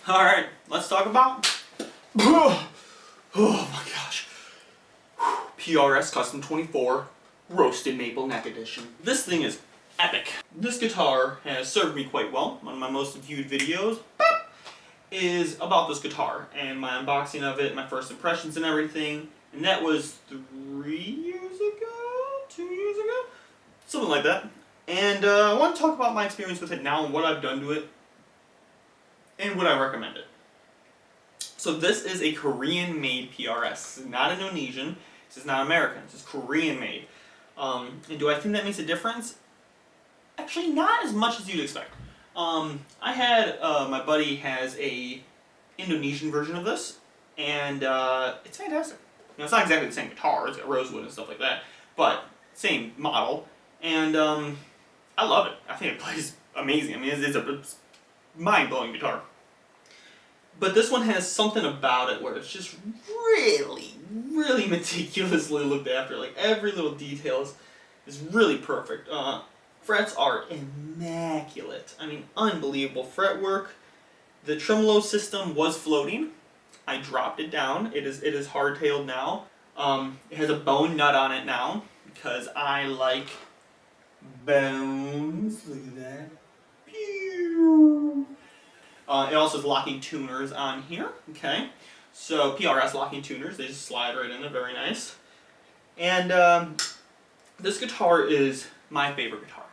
Alright, let's talk about oh my gosh. PRS Custom 24 Roasted Maple Neck Edition. This thing is epic. This guitar has served me quite well. One of my most viewed videos is about this guitar and my unboxing of it, my first impressions and everything. And that was 3 years ago? 2 years ago? Something like that. And I want to talk about my experience with it now and what I've done to it and would I recommend it. So this is a Korean-made PRS. This is not Indonesian. This is not American. This is Korean-made. And do I think that makes a difference? Actually, not as much as you'd expect. I had, my buddy has a Indonesian version of this, and it's fantastic. You know, it's not exactly the same guitar, it's got rosewood and stuff like that, but same model, and I love it. I think it plays amazing. I mean, it's a mind-blowing guitar. But this one has something about it where it's just really, really meticulously looked after. Like, every little detail is really perfect. Frets are immaculate. I mean, unbelievable fretwork. The tremolo system was floating. I dropped it down. It is hardtailed now. It has a bone nut on it now because I like bones. Look at that. Pew. It also has locking tuners on here. Okay, so PRS locking tuners. They just slide right in there. Very nice. And this guitar is my favorite guitar.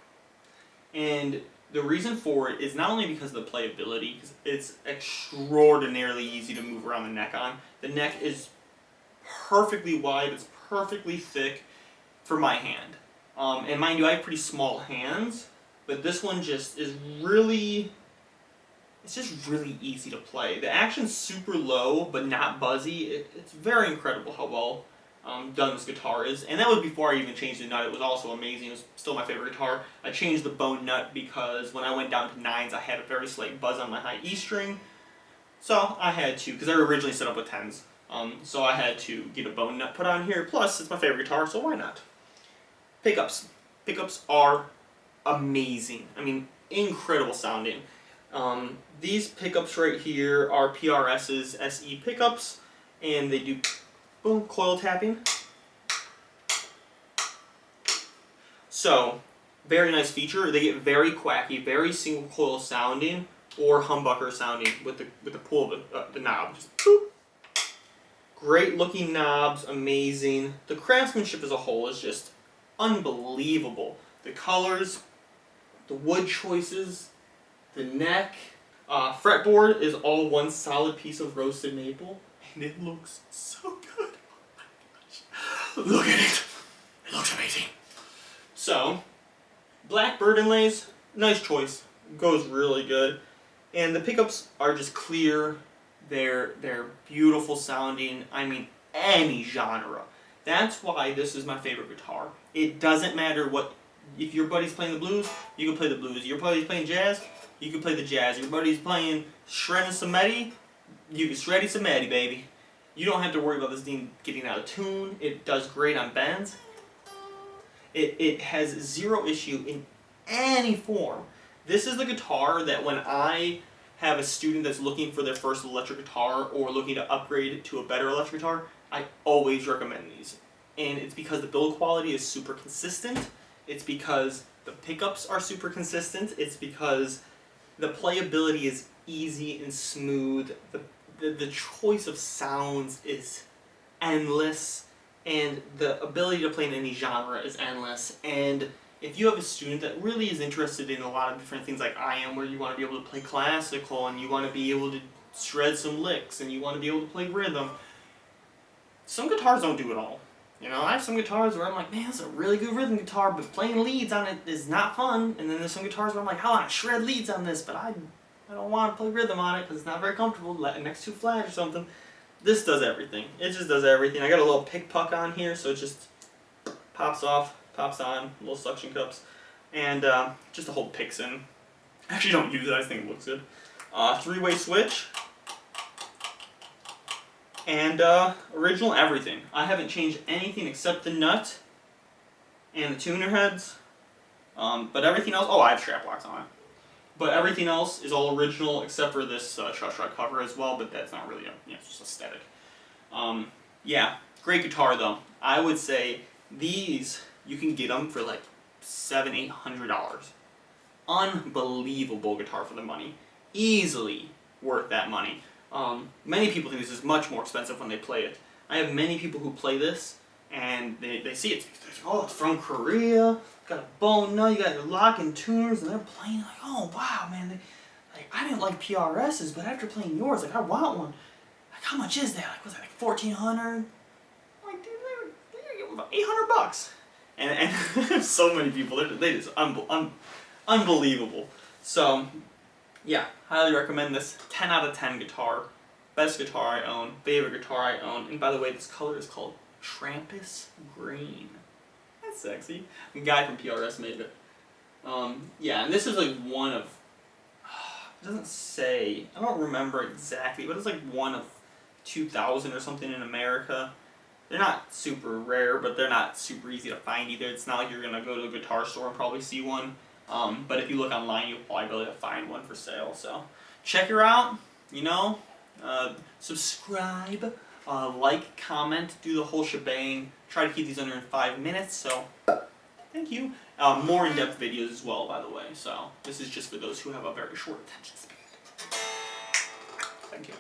And the reason for it is not only because of the playability, because it's extraordinarily easy to move around the neck on. The neck is perfectly wide, it's perfectly thick for my hand. And mind you, I have pretty small hands, but this one just is really, it's just really easy to play. The action's super low, but not buzzy. It's very incredible how well done this guitar is, and that was before I even changed the nut. It was also amazing. It was still my favorite guitar. I changed the bone nut because when I went down to 9s, I had a very slight buzz on my high E string, so I had to, because I originally set up with 10s, so I had to get a bone nut put on here. Plus, it's my favorite guitar, so why not? Pickups. Pickups are amazing. I mean, incredible sounding. These pickups right here are PRS's SE pickups, and they do boom, coil tapping. So, very nice feature. They get very quacky, very single coil sounding, or humbucker sounding with the pull of the knob. Just boop. Great looking knobs, amazing. The craftsmanship as a whole is just unbelievable. The colors, the wood choices, the neck. Fretboard is all one solid piece of roasted maple, and it looks so good. Look at it. It looks amazing. So, black inlays, nice choice. Goes really good. And the pickups are just clear. They're beautiful sounding. I mean, any genre. That's why this is my favorite guitar. It doesn't matter what, if your buddy's playing the blues, you can play the blues. Your buddy's playing jazz, you can play the jazz. Your buddy's playing shredding some Medi, you can shreddy some Medi, baby. You don't have to worry about this thing getting out of tune. It does great on bends. It has zero issue in any form. This is the guitar that when I have a student that's looking for their first electric guitar or looking to upgrade to a better electric guitar, I always recommend these. And it's because the build quality is super consistent. It's because the pickups are super consistent. It's because the playability is easy and smooth. The choice of sounds is endless, and the ability to play in any genre is endless. And if you have a student that really is interested in a lot of different things like I am, where you want to be able to play classical, and you want to be able to shred some licks, and you want to be able to play rhythm, some guitars don't do it all. You know, I have some guitars where I'm like, man, that's a really good rhythm guitar, but playing leads on it is not fun. And then there's some guitars where I'm like, I want to shred leads on this, but I don't want to play rhythm on it because it's not very comfortable next to flat or something. This does everything. It just does everything. I got a little pick puck on here, so it just pops off, pops on, little suction cups, and just to hold picks in. I actually don't use it, I just think it looks good. Three-way switch, and original everything. I haven't changed anything except the nut and the tuner heads, but everything else, oh, I have strap locks on it. But everything else is all original except for this Shut cover as well, but that's not really, it's just aesthetic. Yeah, great guitar though. I would say these, you can get them for like $700-800. Unbelievable guitar for the money. Easily worth that money. Many people think this is much more expensive when they play it. I have many people who play this and they see it. Oh, it's from Korea. Got a bone nut. You got your locking tuners, and they're playing like, oh wow, man. I didn't like PRSs, but after playing yours, like I want one. Like how much is that? Like was that like $1,400? Like dude, they're about $800. And so many people, they just unbelievable. So yeah, highly recommend this. 10 out of 10 guitar. Best guitar I own, favorite guitar I own, and by the way, this color is called Trampus Green. That's sexy. The guy from PRS made it. Yeah, and this is like one of, it doesn't say, I don't remember exactly, but it's like one of 2,000 or something in America. They're not super rare, but they're not super easy to find either. It's not like you're going to go to a guitar store and probably see one. But if you look online, you'll probably be able to find one for sale. So check her out, you know. Subscribe, like, comment, do the whole shebang. Try to keep these under 5 minutes, so thank you. More in-depth videos as well, by the way. So this is just for those who have a very short attention span. Thank you.